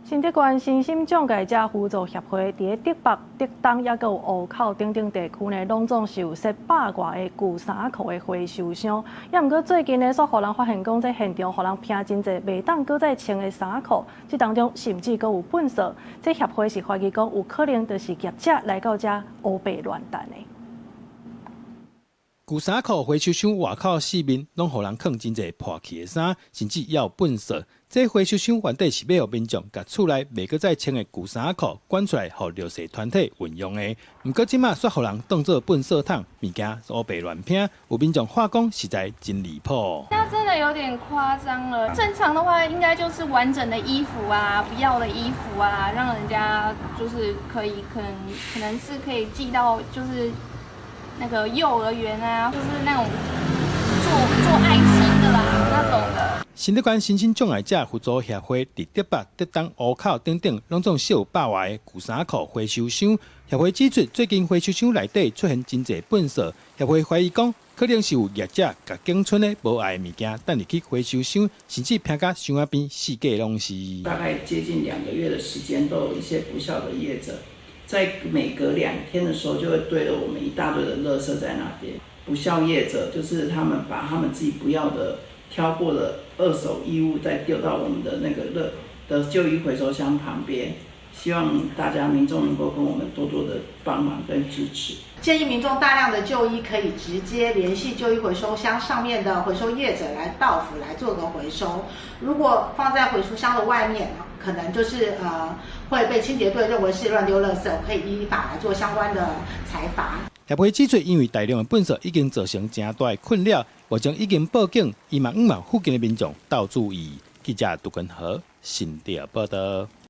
新竹縣身心障礙者輔助協會佇台北、台東，也有湖口等等地區呢，攏總是有設100外個舊衫褲的回收箱。也毋過最近呢，所互人發現講，這現場互人拼真濟袂當擱再穿的衫褲，這當中甚至佫有糞掃。這協會是懷疑講有可能就是業者來到這烏白亂澹的。舊衫褲回收箱外口四面攏互人放真濟破去的衫，甚至也有糞掃。這回收箱原底是要互民眾甲厝內未擱再穿的舊衫褲捐出來，互弱勢團體運用的。毋過即馬煞互人當作糞掃桶，物件烏白亂拼，有民眾話講實在真離譜。那真的有點誇張了。正常的話，應該就是完整的衣服啊，不要的衣服啊，讓人家就是可能是可以寄到就是那個幼兒園啊，就是那種做愛心的啦那種的。新竹縣身心障礙者輔助協會佇台北、台東、湖口等等，攏總設有100外個舊衫褲回收箱。協會指出，最近回收箱內底出現真濟糞掃，協會懷疑講，可能是有業者甲景村的無愛的物件等入去回收箱，甚至拼甲箱仔邊四界攏是。大概接近2個月的時間，都有一些不肖的業者，在每隔2天的時候，就會堆了我們一大堆的垃圾在那邊。不肖業者就是他們把他們自己不要的挑過的二手衣物再丟到我們的那個的舊衣回收箱旁邊，希望大家民眾能夠跟我們多多的幫忙跟支持。建議民眾大量的舊衣可以直接聯繫舊衣回收箱上面的回收業者來到府來做個回收。如果放在回收箱的外面，可能就是會被清潔隊認為是亂丟垃圾，可以依法來做相關的裁罰。協會指出，因為大量的糞掃已經造成真大的困擾，目前已經報警，希望附近的民眾多注意。記者杜根和新店報道。